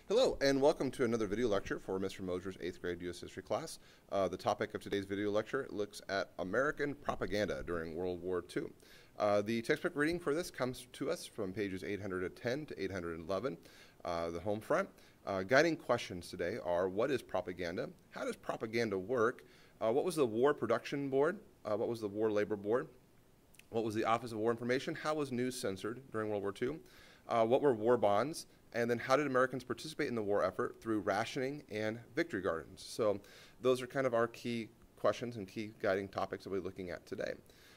Hello, and welcome to another video lecture for Mr. Moser's 8th grade U.S. History class. The topic of today's video lecture looks at American propaganda during World War II. The textbook reading for this comes to us from pages 810 to 811, the home front. Guiding questions today are: what is propaganda? How does propaganda work? What was the War Production Board? What was the War Labor Board? What was the Office of War Information? How was news censored during World War II? What were war bonds? And then how did Americans participate in the war effort through rationing and victory gardens? So those are kind of our key questions and key guiding topics that we're looking at today.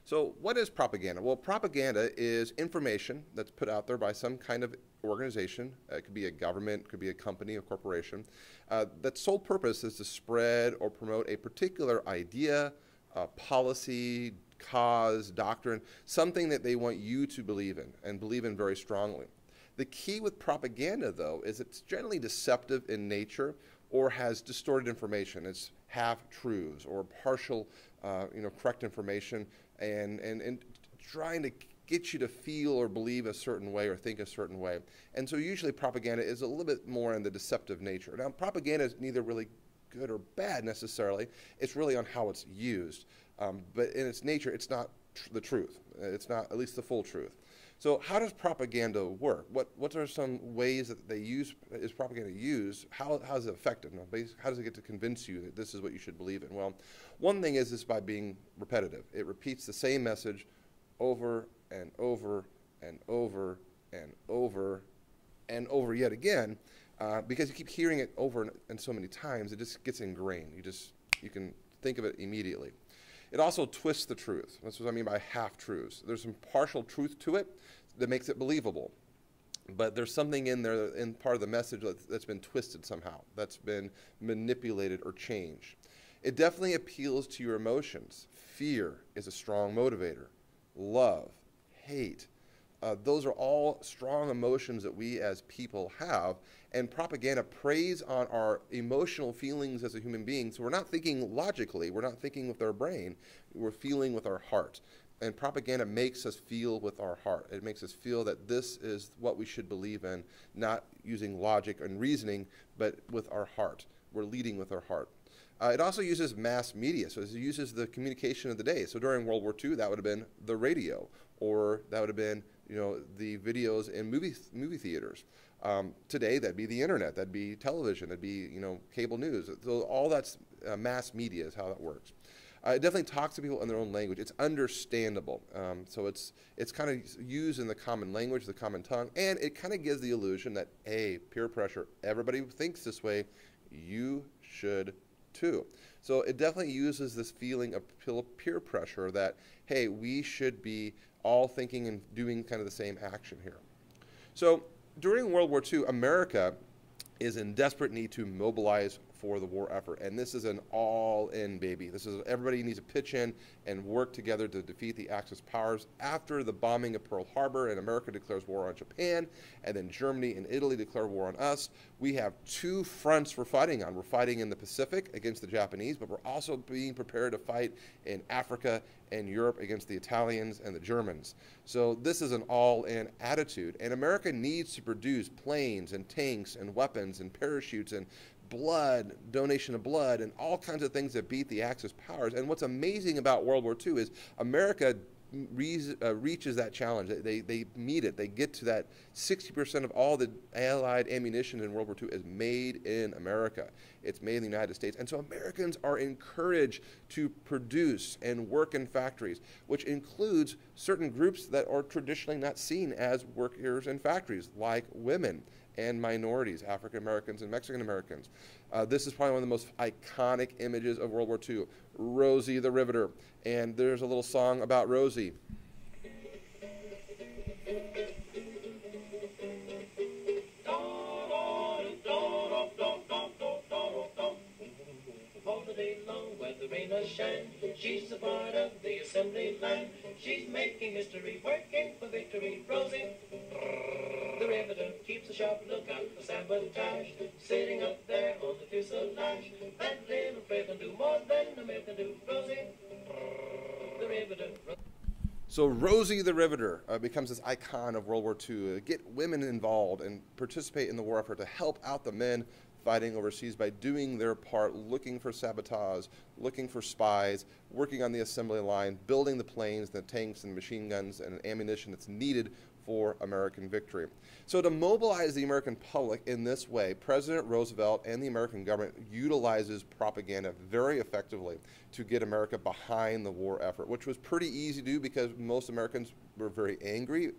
So what is propaganda? Well, propaganda is information that's put out there by some kind of organization. It could be a government, it could be a company, a corporation. That sole purpose is to spread or promote a particular idea, policy, cause, doctrine, something that they want you to believe in and believe in very strongly. The key with propaganda, though, is it's generally deceptive in nature or has distorted information. It's half-truths or partial, correct information and trying to get you to feel or believe a certain way or think a certain way. And so usually propaganda is a little bit more in the deceptive nature. Now, propaganda is neither really good or bad necessarily. It's really on how it's used. But in its nature, it's not the truth. It's not at least the full truth. So how does propaganda work? What are some ways that they use, is propaganda used? How is it effective? How does it get to convince you that this is what you should believe in? Well, one thing is by being repetitive. It repeats the same message over and over and over and over and over yet again, because you keep hearing it over and so many times, it just gets ingrained. You can think of it immediately. It also twists the truth. That's what I mean by half-truths. There's some partial truth to it that makes it believable. But there's something in there, in part of the message, that's been twisted somehow, that's been manipulated or changed. It definitely appeals to your emotions. Fear is a strong motivator. Love, hate, those are all strong emotions that we as people have, and propaganda preys on our emotional feelings as a human being. So we're not thinking logically, we're not thinking with our brain, we're feeling with our heart. And propaganda makes us feel with our heart. It makes us feel that this is what we should believe in, not using logic and reasoning, but with our heart. We're leading with our heart. It also uses mass media, so it uses the communication of the day. So during World War II, that would have been the radio, or that would have been the videos in movie theaters. Today, that'd be the internet, that'd be television, that'd be cable news. So all that's mass media is how that works. It definitely talks to people in their own language. It's understandable. So it's kind of used in the common language, the common tongue, and it kind of gives the illusion that, hey, peer pressure, everybody thinks this way, you should too. So it definitely uses this feeling of peer pressure that, hey, we should be all thinking and doing kind of the same action here. So during World War II, America is in desperate need to mobilize for the war effort, and this is an all-in baby. This is everybody needs to pitch in and work together to defeat the Axis powers. After the bombing of Pearl Harbor and America declares war on Japan, and then Germany and Italy declare war on us, we have two fronts we're fighting on. We're fighting in the Pacific against the Japanese, but we're also being prepared to fight in Africa and Europe against the Italians and the Germans. So this is an all-in attitude, and America needs to produce planes and tanks and weapons and parachutes and blood, donation of blood, and all kinds of things that beat the Axis powers. And what's amazing about World War II is America reaches that challenge. They meet it. They get to that 60% of all the Allied ammunition in World War II is made in America. It's made in the United States. And so Americans are encouraged to produce and work in factories, which includes certain groups that are traditionally not seen as workers in factories, like women and minorities, African Americans and Mexican Americans. This is probably one of the most iconic images of World War II, Rosie the Riveter. And there's a little song about Rosie. She's a part of the assembly line. She's making history, working for victory. Rosie, the riveter, keeps a sharp lookout for sabotage. Sitting up there on the fuselage, that little frail can do more than a man can do. Rosie, the riveter. So Rosie the Riveter becomes this icon of World War II. Get women involved and participate in the war effort to help out the men fighting overseas by doing their part, looking for sabotage, looking for spies, working on the assembly line, building the planes, the tanks, and machine guns and ammunition that's needed for American victory. So to mobilize the American public in this way, President Roosevelt and the American government utilizes propaganda very effectively to get America behind the war effort, which was pretty easy to do because most Americans were very angry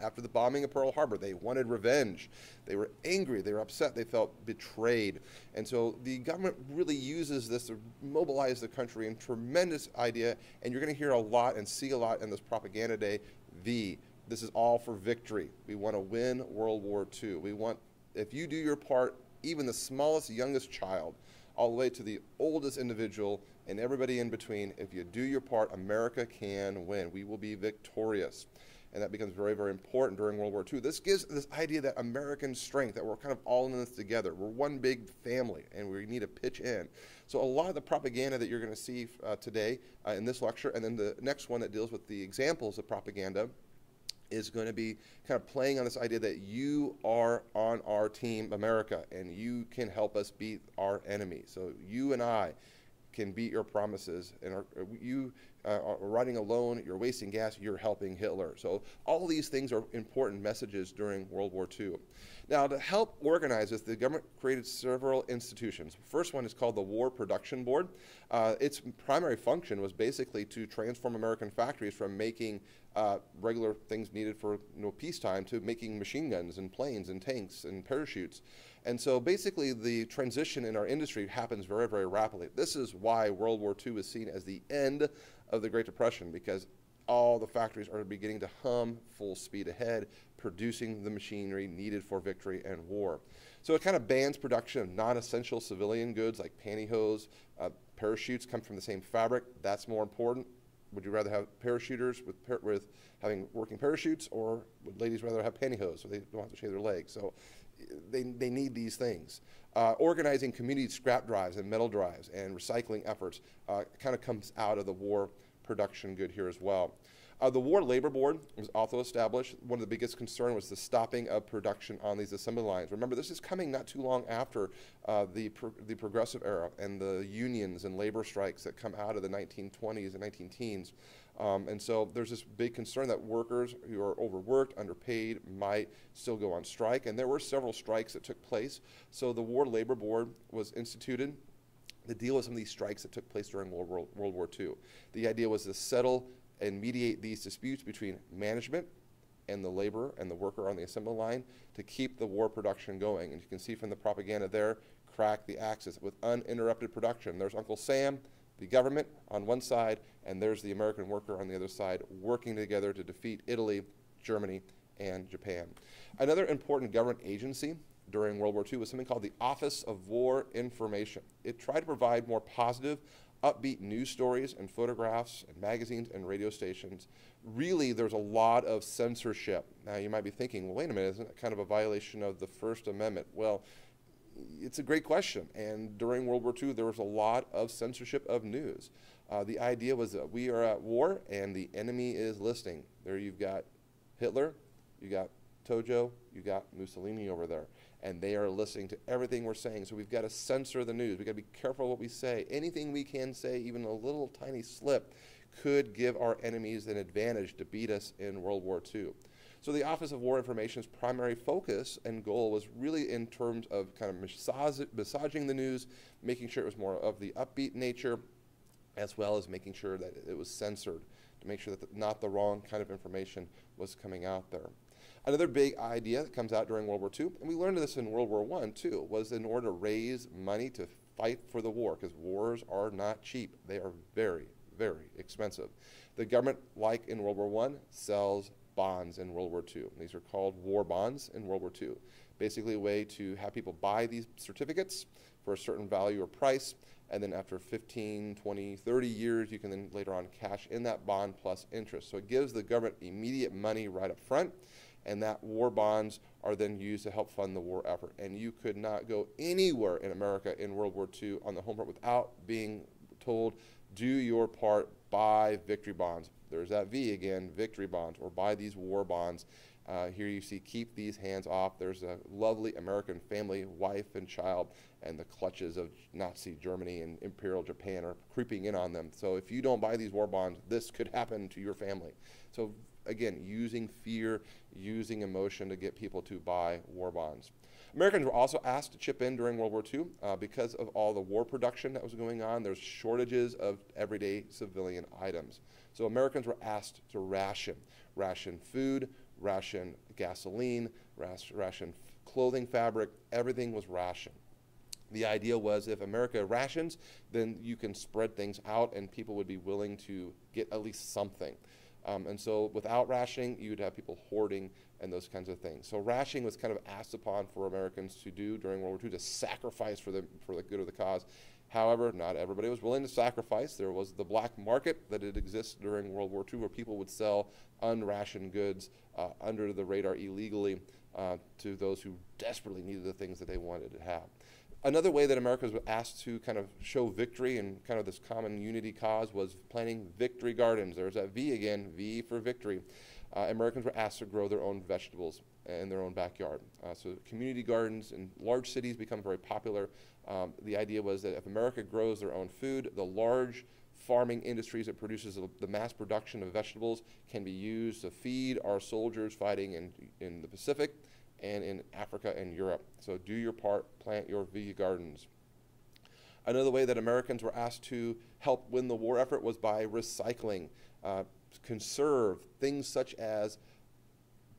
after the bombing of Pearl Harbor. They wanted revenge. They were angry. They were upset. They felt betrayed. And so the government really uses this to mobilize the country in tremendous idea. And you're going to hear a lot and see a lot in this propaganda day. This is all for victory. We want to win World War II. We want, if you do your part, even the smallest, youngest child, all the way to the oldest individual and everybody in between, if you do your part, America can win. We will be victorious. And that becomes very, very important during World War II. This gives this idea that American strength, that we're kind of all in this together. We're one big family, and we need to pitch in. So a lot of the propaganda that you're going to see today in this lecture, and then the next one that deals with the examples of propaganda, is going to be kind of playing on this idea that you are on our team, America, and you can help us beat our enemy. So you and I can beat your promises, and you are riding alone, you're wasting gas, you're helping Hitler. So all these things are important messages during World War II. Now, to help organize this, the government created several institutions. The first one is called the War Production Board. Its primary function was basically to transform American factories from making regular things needed for peacetime to making machine guns and planes and tanks and parachutes. And so basically the transition in our industry happens very, very rapidly. This is why World War II is seen as the end of the Great Depression, because all the factories are beginning to hum full speed ahead, producing the machinery needed for victory and war. So it kind of bans production of non-essential civilian goods like pantyhose. Parachutes come from the same fabric. That's more important. Would you rather have parachuters with having working parachutes, or would ladies rather have pantyhose so they don't have to shave their legs? So they need these things. Organizing community scrap drives and metal drives and recycling efforts kind of comes out of the war production good here as well. The War Labor Board was also established. One of the biggest concerns was the stopping of production on these assembly lines. Remember, this is coming not too long after the Progressive era and the unions and labor strikes that come out of the 1920s and 19-teens. And so there's this big concern that workers who are overworked, underpaid, might still go on strike. And there were several strikes that took place. So the War Labor Board was instituted to deal with some of these strikes that took place during World War II. The idea was to settle and mediate these disputes between management and the laborer and the worker on the assembly line to keep the war production going. And you can see from the propaganda there, crack the axis with uninterrupted production. There's Uncle Sam, the government on one side, and there's the American worker on the other side, working together to defeat Italy, Germany, and Japan. Another important government agency during World War II was something called the Office of War Information. It tried to provide more positive, upbeat news stories and photographs and magazines and radio stations. Really, there's a lot of censorship. Now, you might be thinking, well, wait a minute, isn't that kind of a violation of the First Amendment? Well, it's a great question. And during World War II, there was a lot of censorship of news. The idea was that we are at war and the enemy is listening. There you've got Hitler, you got Tojo, you got Mussolini over there, and they are listening to everything we're saying. So we've got to censor the news. We've got to be careful what we say. Anything we can say, even a little tiny slip, could give our enemies an advantage to beat us in World War II. So the Office of War Information's primary focus and goal was really in terms of kind of massaging the news, making sure it was more of the upbeat nature, as well as making sure that it was censored to make sure that not the wrong kind of information was coming out there. Another big idea that comes out during World War II, and we learned this in World War I too, was in order to raise money to fight for the war, because wars are not cheap. They are very, very expensive. The government, like in World War I, sells bonds in World War II. These are called war bonds in World War II. Basically a way to have people buy these certificates for a certain value or price, and then after 15, 20, 30 years, you can then later on cash in that bond plus interest. So it gives the government immediate money right up front, and that war bonds are then used to help fund the war effort. And you could not go anywhere in America in World War II on the home front without being told, do your part, buy victory bonds, There's that V again, victory bonds, or buy these war bonds. Here you see keep these hands off. There's a lovely American family, wife and child, and the clutches of Nazi Germany and Imperial Japan are creeping in on them. So if you don't buy these war bonds, this could happen to your family. So again, using fear, using emotion to get people to buy war bonds. Americans were also asked to chip in during World War II because of all the war production that was going on. There's shortages of everyday civilian items. So Americans were asked to ration food, ration gasoline, ration clothing fabric, everything was rationed. The idea was if America rations, then you can spread things out and people would be willing to get at least something. And so without rationing, you'd have people hoarding and those kinds of things. So rationing was kind of asked upon for Americans to do during World War II, to sacrifice for the good of the cause. However, not everybody was willing to sacrifice. There was the black market that had existed during World War II where people would sell unrationed goods under the radar illegally to those who desperately needed the things that they wanted to have. Another way that America was asked to kind of show victory and kind of this common unity cause was planting victory gardens. There's that V again, V for victory. Americans were asked to grow their own vegetables in their own backyard. So community gardens in large cities become very popular. The idea was that if America grows their own food, the large farming industries that produces the mass production of vegetables can be used to feed our soldiers fighting in the Pacific and in Africa and Europe. So do your part, plant your V gardens. Another way that Americans were asked to help win the war effort was by recycling, conserve things such as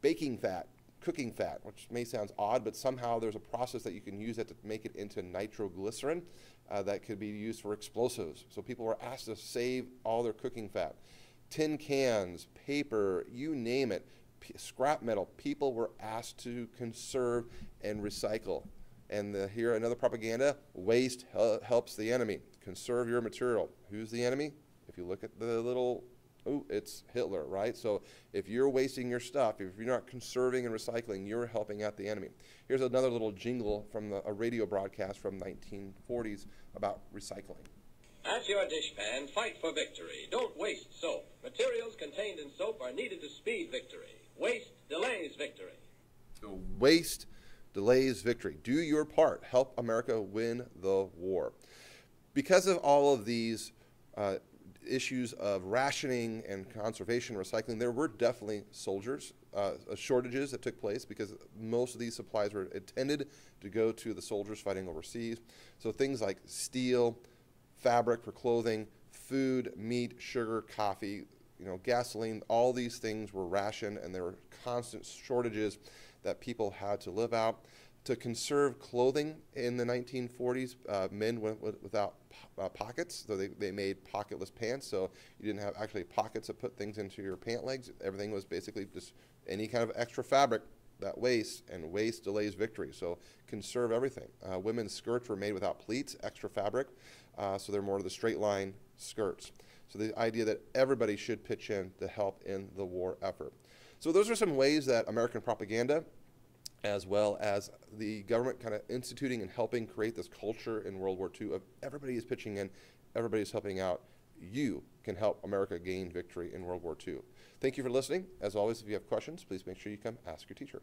baking fat, cooking fat, which may sound odd, but somehow there's a process that you can use that to make it into nitroglycerin that could be used for explosives. So people were asked to save all their cooking fat. Tin cans, paper, you name it, scrap metal, people were asked to conserve and recycle. And here another propaganda, waste helps the enemy. Conserve your material. Who's the enemy? If you look at the little, oh, it's Hitler, right? So if you're wasting your stuff, if you're not conserving and recycling, you're helping out the enemy. Here's another little jingle from a radio broadcast from 1940s about recycling. At your dishpan, fight for victory. Don't waste soap. Materials contained in soap are needed to speed victory. Waste delays victory. So waste delays victory. Do your part. Help America win the war. Because of all of these issues of rationing and conservation, recycling, there were definitely shortages that took place because most of these supplies were intended to go to the soldiers fighting overseas. So things like steel, fabric for clothing, food, meat, sugar, coffee, gasoline, all these things were rationed, and there were constant shortages that people had to live out. To conserve clothing in the 1940s, men went without pockets, so they made pocketless pants, so you didn't have actually pockets to put things into your pant legs. Everything was basically just any kind of extra fabric that wastes, and waste delays victory. So conserve everything. Women's skirts were made without pleats, extra fabric, so they're more of the straight line skirts. So the idea that everybody should pitch in to help in the war effort. So those are some ways that American propaganda, as well as the government kind of instituting and helping create this culture in World War II of everybody is pitching in, everybody is helping out. You can help America gain victory in World War II. Thank you for listening. As always, if you have questions, please make sure you come ask your teacher.